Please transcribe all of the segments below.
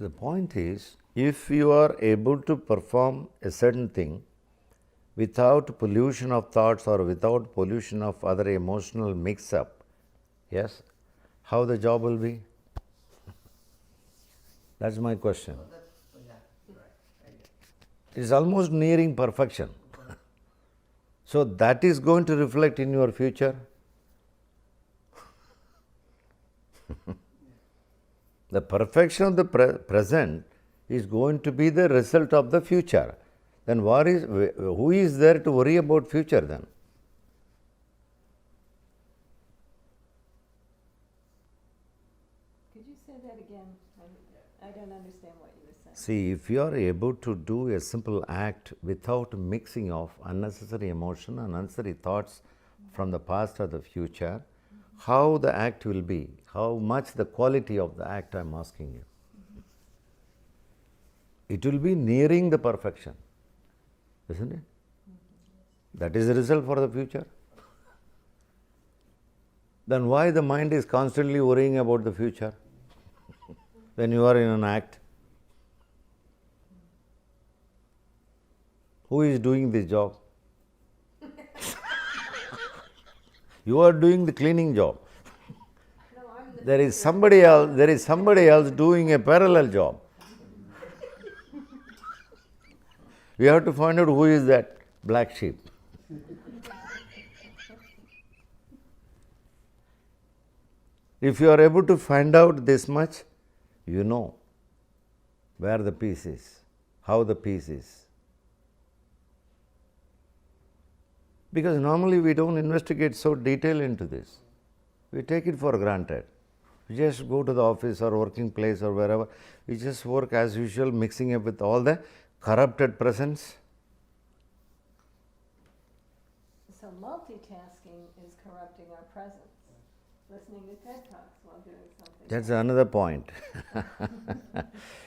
So the point is, if you are able to perform a certain thing without pollution of thoughts or without pollution of other emotional mix-up, yes, how the job will be? That's my question. It's almost nearing perfection. So that is going to reflect in your future. The perfection of the present is going to be the result of the future. Then who is there to worry about future then? Could you say that again? I don't understand what you were saying. See, if you are able to do a simple act without mixing of unnecessary emotion and unnecessary thoughts from the past or the future, how the act will be, how much the quality of the act I am asking you. It will be nearing the perfection, isn't it? That is the result for the future. Then why the mind is constantly worrying about the future when you are in an act? Who is doing this job? You are doing the cleaning job. There is somebody else doing a parallel job. We have to find out who is that black sheep. If you are able to find out this much, you know where the peace is, how the peace is. Because normally we don't investigate so detailed into this. We take it for granted. We just go to the office or working place or wherever. We just work as usual, mixing up with all the corrupted presence. So multitasking is corrupting our presence. Listening to TED Talks while doing something. That's another point.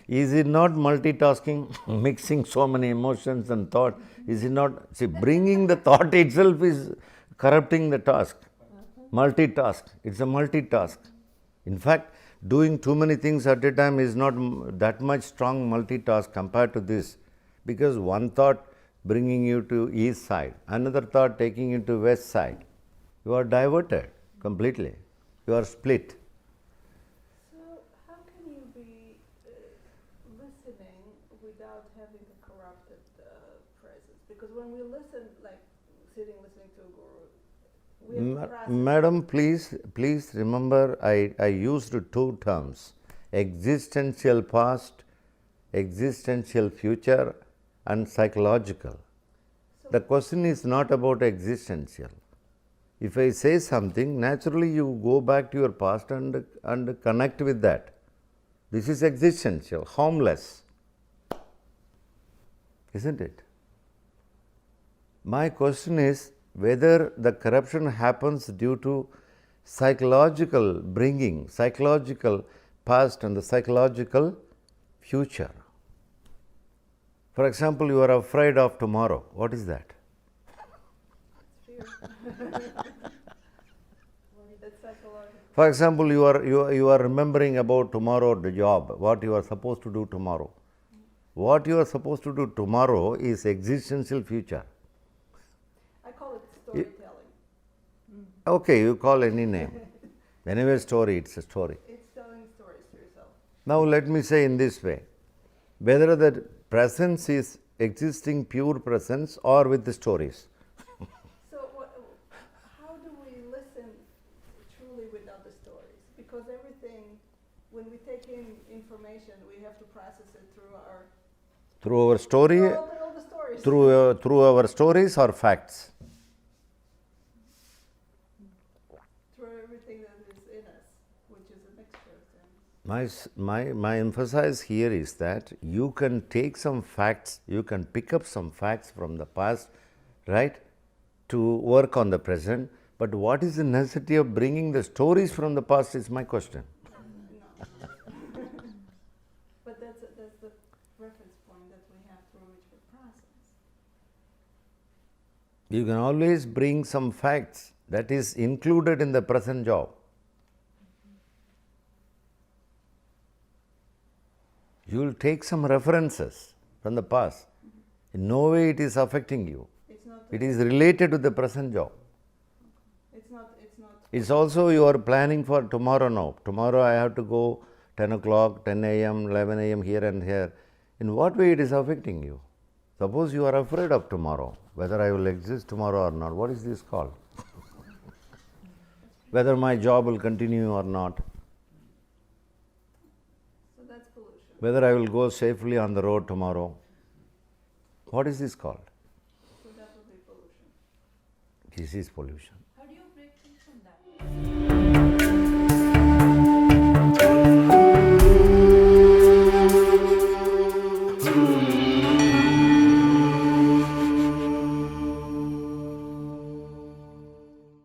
Is it not multitasking, mixing so many emotions and thought? Is it not? See, bringing the thought itself is corrupting the task. Multitask. It's a multitask. In fact, doing too many things at a time is not that much strong multitask compared to this, because one thought bringing you to east side, another thought taking you to west side. You are diverted completely. You are split. So how can you be listening without having a corrupted presence? Because when we listen, like listening to a guru, we have to process. Madam, please remember I used two terms: existential past, existential future, and psychological. The question is not about existential. If I say something, naturally you go back to your past and connect with that. This is existential, harmless, isn't it? My question is whether the corruption happens due to psychological bringing, psychological past and the psychological future. For example, you are afraid of tomorrow. What is that? Fear. That's psychological. For example, you are remembering about tomorrow the job, what you are supposed to do tomorrow. What you are supposed to do tomorrow is existential future. I call it storytelling. Okay, you call any name. Anyway, story, it's a story. It's telling stories to yourself. Now let me say in this way, whether the presence is existing pure presence or with the stories. So how do we listen truly without the stories? Because everything, when we take in information, we have to process it Through our story, all the stories. through our stories or facts. Through everything that is in us, which is a mixture of things. My emphasis here is that you can take some facts, you can pick up some facts from the past, right, to work on the present. But what is the necessity of bringing the stories from the past is my question. But that's the reference point that we have through which we process. You can always bring some facts that is included in the present job. You will take some references from the past. In no way it is affecting you. It's not. It is related to the present job. It's not. It's also you are planning for tomorrow now. Tomorrow I have to go 10 o'clock, 10 a.m., 11 a.m. here and here. In what way it is affecting you? Suppose you are afraid of tomorrow, whether I will exist tomorrow or not. What is this called? Whether my job will continue or not. So that's pollution. Whether I will go safely on the road tomorrow. What is this called? So that would be pollution. This is pollution.